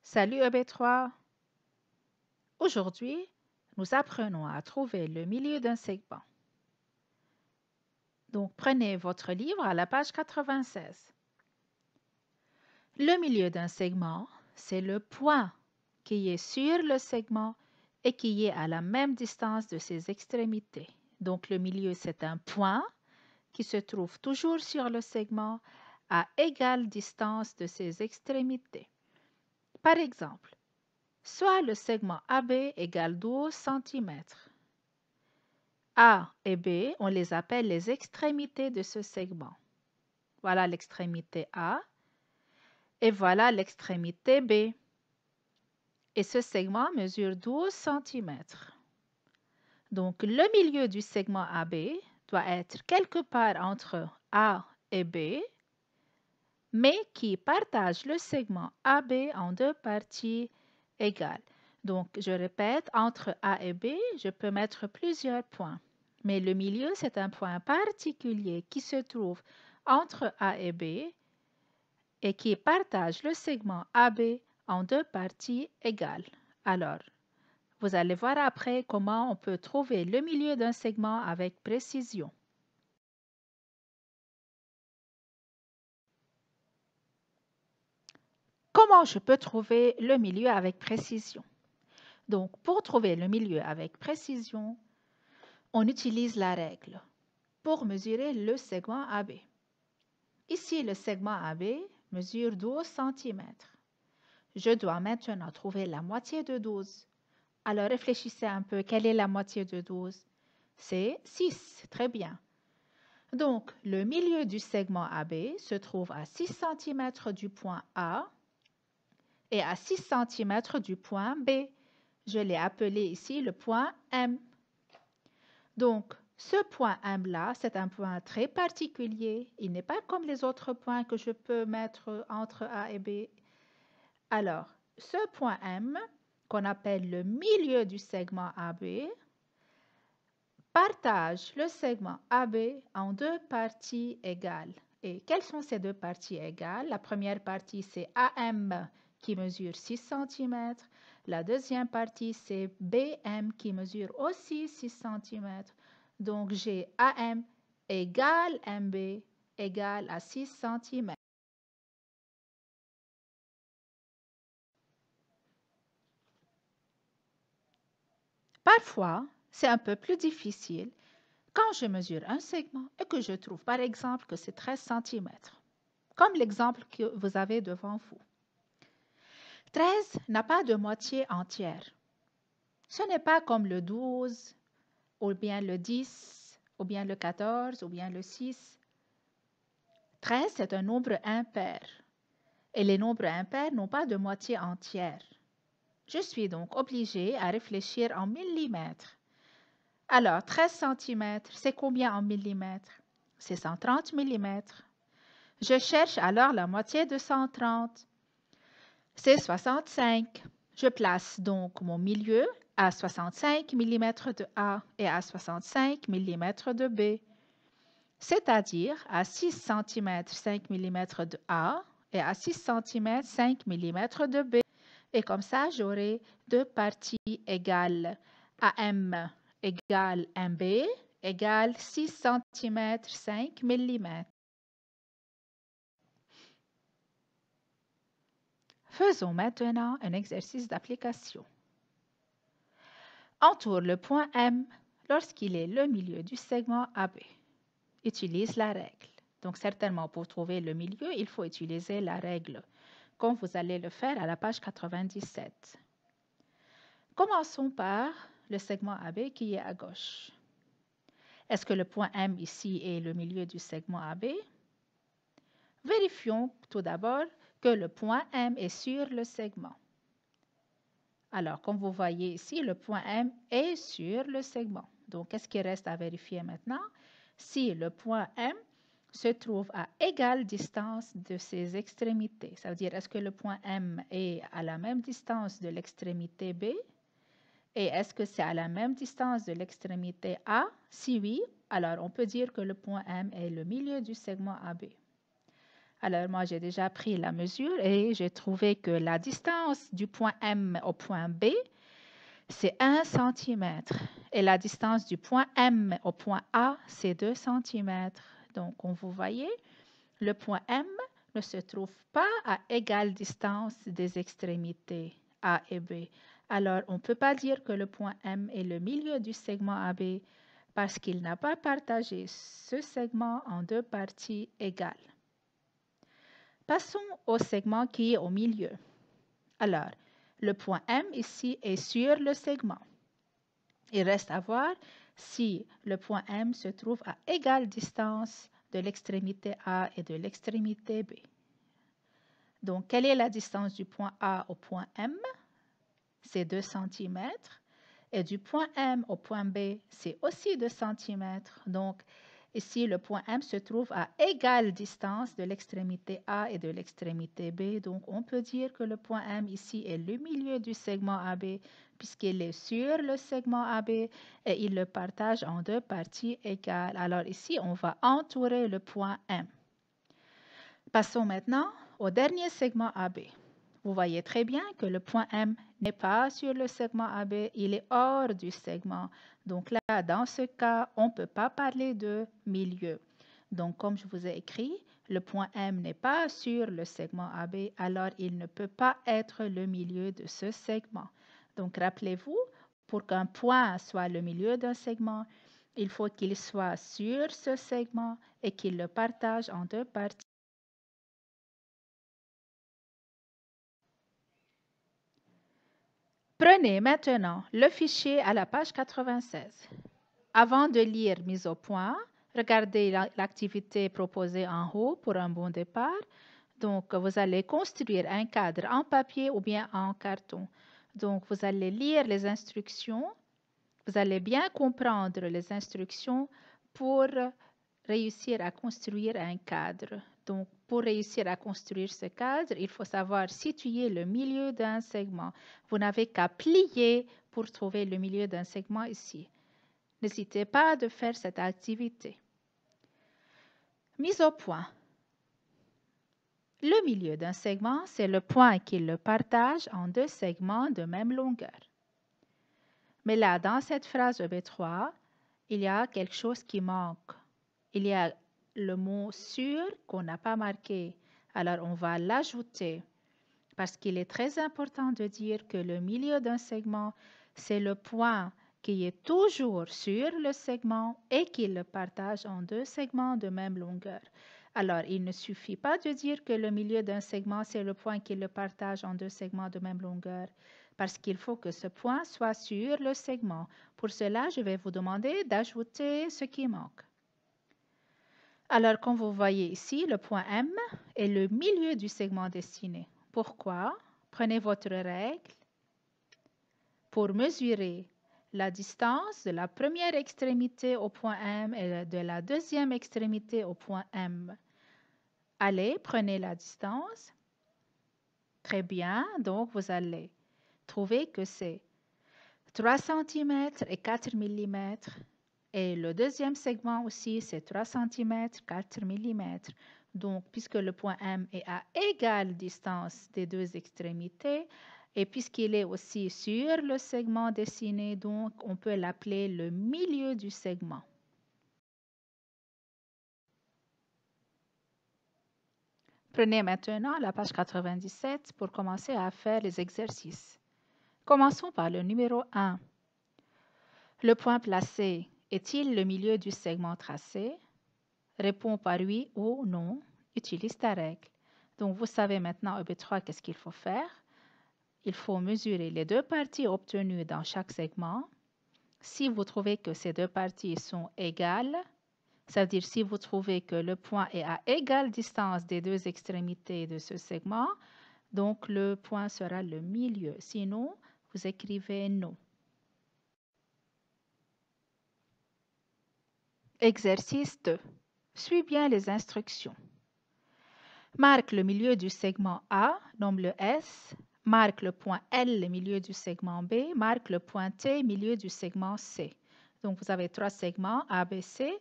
Salut EB3. Aujourd'hui, nous apprenons à trouver le milieu d'un segment. Donc, prenez votre livre à la page 96. Le milieu d'un segment, c'est le point qui est sur le segment et qui est à la même distance de ses extrémités. Donc, le milieu, c'est un point qui se trouve toujours sur le segment à égale distance de ses extrémités. Par exemple, soit le segment AB égale 12 cm. A et B, on les appelle les extrémités de ce segment. Voilà l'extrémité A et voilà l'extrémité B. Et ce segment mesure 12 cm. Donc, le milieu du segment AB doit être quelque part entre A et B, mais qui partage le segment AB en deux parties égales. Donc, je répète, entre A et B, je peux mettre plusieurs points. Mais le milieu, c'est un point particulier qui se trouve entre A et B et qui partage le segment AB en deux parties égales. Alors, vous allez voir après comment on peut trouver le milieu d'un segment avec précision. Comment je peux trouver le milieu avec précision? Donc, pour trouver le milieu avec précision, on utilise la règle pour mesurer le segment AB. Ici, le segment AB mesure 12 cm. Je dois maintenant trouver la moitié de 12. Alors, réfléchissez un peu, quelle est la moitié de 12? C'est 6, très bien. Donc, le milieu du segment AB se trouve à 6 cm du point A et à 6 cm du point B. Je l'ai appelé ici le point M. Donc, ce point M-là, c'est un point très particulier. Il n'est pas comme les autres points que je peux mettre entre A et B. Alors, ce point M, qu'on appelle le milieu du segment AB, partage le segment AB en deux parties égales. Et quelles sont ces deux parties égales? La première partie, c'est AM qui mesure 6 cm. La deuxième partie, c'est BM qui mesure aussi 6 cm. Donc, j'ai AM égale MB égale à 6 cm. Parfois, c'est un peu plus difficile quand je mesure un segment et que je trouve par exemple que c'est 13 cm, comme l'exemple que vous avez devant vous. 13 n'a pas de moitié entière. Ce n'est pas comme le 12, ou bien le 10, ou bien le 14, ou bien le 6. 13, c'est un nombre impair. Et les nombres impairs n'ont pas de moitié entière. Je suis donc obligée à réfléchir en millimètres. Alors, 13 cm, c'est combien en millimètres? C'est 130 millimètres. Je cherche alors la moitié de 130. C'est 65. Je place donc mon milieu à 65 mm de A et à 65 mm de B, c'est-à-dire à 6 cm 5 mm de A et à 6 cm 5 mm de B. Et comme ça, j'aurai deux parties égales. AM égale MB égale 6 cm 5 mm. Faisons maintenant un exercice d'application. Entoure le point M lorsqu'il est le milieu du segment AB. Utilise la règle. Donc, certainement, pour trouver le milieu, il faut utiliser la règle, comme vous allez le faire à la page 97. Commençons par le segment AB qui est à gauche. Est-ce que le point M ici est le milieu du segment AB? Vérifions tout d'abord que le point M est sur le segment. Alors, comme vous voyez ici, le point M est sur le segment. Donc, qu'est-ce qui reste à vérifier maintenant? Si le point M se trouve à égale distance de ses extrémités. Ça veut dire, est-ce que le point M est à la même distance de l'extrémité B? Et est-ce que c'est à la même distance de l'extrémité A? Si oui, alors on peut dire que le point M est le milieu du segment AB. Alors, moi, j'ai déjà pris la mesure et j'ai trouvé que la distance du point M au point B, c'est 1 cm. Et la distance du point M au point A, c'est 2 cm. Donc, comme vous voyez, le point M ne se trouve pas à égale distance des extrémités A et B. Alors, on ne peut pas dire que le point M est le milieu du segment AB parce qu'il n'a pas partagé ce segment en deux parties égales. Passons au segment qui est au milieu. Alors, le point M ici est sur le segment. Il reste à voir si le point M se trouve à égale distance de l'extrémité A et de l'extrémité B. Donc, quelle est la distance du point A au point M? C'est 2 cm. Et du point M au point B, c'est aussi 2 cm. Donc, ici, le point M se trouve à égale distance de l'extrémité A et de l'extrémité B. Donc, on peut dire que le point M ici est le milieu du segment AB puisqu'il est sur le segment AB et il le partage en deux parties égales. Alors ici, on va entourer le point M. Passons maintenant au dernier segment AB. Vous voyez très bien que le point M n'est pas sur le segment AB, il est hors du segment. Donc là, dans ce cas, on ne peut pas parler de milieu. Donc, comme je vous ai écrit, le point M n'est pas sur le segment AB, alors il ne peut pas être le milieu de ce segment. Donc, rappelez-vous, pour qu'un point soit le milieu d'un segment, il faut qu'il soit sur ce segment et qu'il le partage en deux parties. Prenez maintenant le fichier à la page 96. Avant de lire mise au point, regardez l'activité proposée en haut pour un bon départ. Donc, vous allez construire un cadre en papier ou bien en carton. Donc, vous allez lire les instructions. Vous allez bien comprendre les instructions pour réussir à construire un cadre. Donc, pour réussir à construire ce cadre, il faut savoir situer le milieu d'un segment. Vous n'avez qu'à plier pour trouver le milieu d'un segment ici. N'hésitez pas de faire cette activité. Mise au point. Le milieu d'un segment, c'est le point qui le partage en deux segments de même longueur. Mais là, dans cette phrase EB3, il y a quelque chose qui manque. Il y a le mot sur qu'on n'a pas marqué. Alors, on va l'ajouter parce qu'il est très important de dire que le milieu d'un segment, c'est le point qui est toujours sur le segment et qui le partage en deux segments de même longueur. Alors, il ne suffit pas de dire que le milieu d'un segment, c'est le point qui le partage en deux segments de même longueur, parce qu'il faut que ce point soit sur le segment. Pour cela, je vais vous demander d'ajouter ce qui manque. Alors, comme vous voyez ici, le point M est le milieu du segment dessiné. Pourquoi? Prenez votre règle pour mesurer la distance de la première extrémité au point M et de la deuxième extrémité au point M. Allez, prenez la distance. Très bien, donc vous allez trouver que c'est 3 cm et 4 mm. Et le deuxième segment aussi, c'est 3 cm, 4 mm. Donc, puisque le point M est à égale distance des deux extrémités, et puisqu'il est aussi sur le segment dessiné, donc on peut l'appeler le milieu du segment. Prenez maintenant la page 97 pour commencer à faire les exercices. Commençons par le numéro 1. Le point placé est-il le milieu du segment tracé? Réponds par oui ou non. Utilise ta règle. Donc, vous savez maintenant, EB3, qu'est-ce qu'il faut faire? Il faut mesurer les deux parties obtenues dans chaque segment. Si vous trouvez que ces deux parties sont égales, ça veut dire si vous trouvez que le point est à égale distance des deux extrémités de ce segment, donc le point sera le milieu. Sinon, vous écrivez non. Exercice 2. Suis bien les instructions. Marque le milieu du segment A, nomme le S. Marque le point L, le milieu du segment B. Marque le point T, milieu du segment C. Donc, vous avez trois segments A, B, C.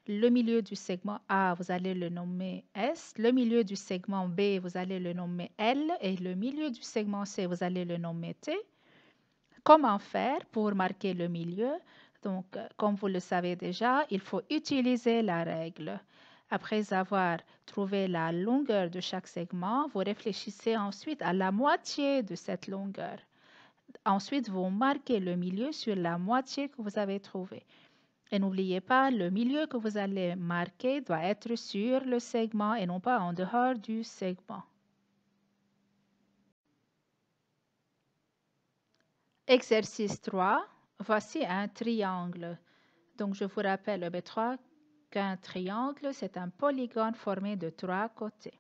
le milieu du segment A, vous allez le nommer S. Le milieu du segment B, vous allez le nommer L. Et le milieu du segment C, vous allez le nommer T. Comment faire pour marquer le milieu? Donc, comme vous le savez déjà, il faut utiliser la règle. Après avoir trouvé la longueur de chaque segment, vous réfléchissez ensuite à la moitié de cette longueur. Ensuite, vous marquez le milieu sur la moitié que vous avez trouvée. Et n'oubliez pas, le milieu que vous allez marquer doit être sur le segment et non pas en dehors du segment. Exercice 3. Voici un triangle. Donc, je vous rappelle, B3, qu'un triangle, c'est un polygone formé de 3 côtés.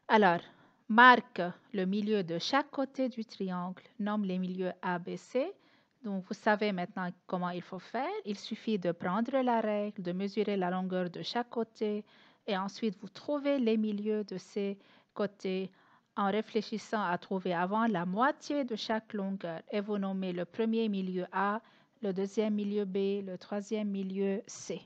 Alors, marque le milieu de chaque côté du triangle, nomme les milieux ABC. Donc, vous savez maintenant comment il faut faire. Il suffit de prendre la règle, de mesurer la longueur de chaque côté et ensuite vous trouvez les milieux de ces côtés en réfléchissant à trouver avant la moitié de chaque longueur et vous nommez le premier milieu A, le deuxième milieu B, le troisième milieu C.